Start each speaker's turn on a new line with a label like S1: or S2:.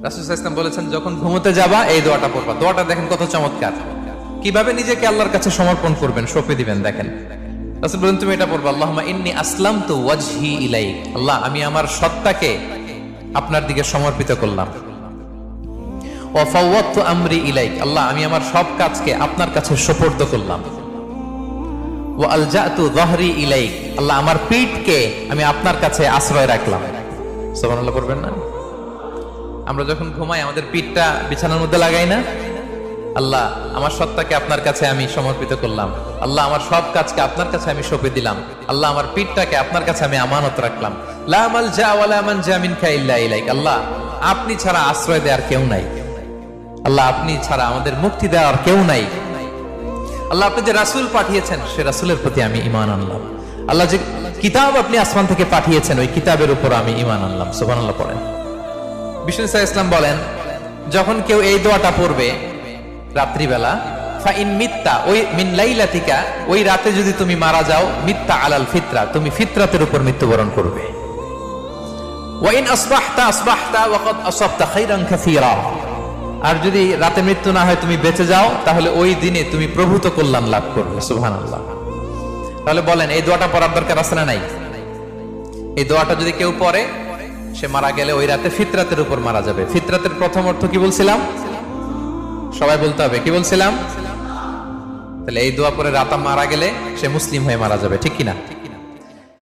S1: রাসূল সাল্লাল্লাহু আলাইহি ওয়াসাল্লাম বলেছেন, যখন ঘুমোতে যাবা এই দোয়াটা পড়বা। দোয়াটা দেখেন কত চমৎকার, কিভাবে নিজেকে আল্লাহর কাছে সমর্পণ করবেন, সঁপে দিবেন। দেখেন রাসূল বলেন, তুমি এটা পড়বা, আল্লাহুম্মা ইন্নী আসলামতু ওয়াজহি ইলাইক, আল্লাহ আমি আমার সত্তাকে আপনার দিকে সমর্পিত করলাম। ওয়া ফাওয়াদতু আমরি ইলাইক, আল্লাহ আমি আমার সব কাজকে আপনার কাছে সুপর্দ করলাম। ওয়া আলজাতু যহরি ইলাইক, আল্লাহ আমার পিঠকে আমি আপনার কাছে আশ্রয় রাখলাম। সুবহানাল্লাহ পড়বেন না? আমরা যখন ঘুমাই আমাদের পিঠটা বিছানার মধ্যে লাগাই না? আল্লাহ আমার সত্তাকে আপনার কাছে আমি সমর্পিত করলাম, আল্লাহ আমার সব কাজকে আপনার কাছে আমি সঁপে দিলাম, আল্লাহ আমার পিঠটাকে আপনার কাছে আমি আমানত রাখলাম। লা মালজা ওয়ালা মানজা মিনকা ইল্লা ইলাইক, আল্লাহ আপনি ছাড়া আশ্রয় দেওয়ার কেউ নাই, আল্লাহ আপনি ছাড়া আমাদের মুক্তি দেওয়ার কেউ নাই। আল্লাহ আপনি যে রাসূল পাঠিয়েছেন সে রাসূলের প্রতি আমি ঈমান আনলাম। আল্লাহ যে কিতাব আপনি আসমান থেকে পাঠিয়েছেন ওই কিতাবের উপর আমি ঈমান আনলাম। সুবহানাল্লাহ পড়েন। বিষ্ণু সাল্লাল্লাহু আলাইহি ওয়াসাল্লাম বলেন, যখন কেউ এই দোয়াটা পড়বে রাত্রিবেলা, ফাইন মিত্তা, ওই মিন লাইলাতিকা, ওই রাতে যদি তুমি মারা যাও, মিত্তা আলাল ফিতরা, তুমি ফিতরাতের উপর মৃত্যুবরণ করবে। ওয়াইন আসবাহতা আসবাহতা ওয়া ক্বাদ আসাবতা খাইরান কাসীরা, আর যদি রাতে মৃত্যু না হয় তুমি বেঁচে যাও, তাহলে ওই দিনে তুমি প্রভূত কল্যাণ লাভ করবে। সুবহানাল্লাহ। তাহলে বলেন এই দোয়াটা পড়ার দরকার আছে না নাই? এই দোয়াটা যদি কেউ পড়ে সে মারা গেলে ওই রাতে ফিতরাতের উপর মারা যাবে। ফিতরাতের প্রথম অর্থ কি বলছিলাম? সবাই বলতে হবে, কি বলছিলাম? তাহলে এই দোয়া পরে রাতে মারা গেলে সে মুসলিম হয়ে মারা যাবে, ঠিক কিনা?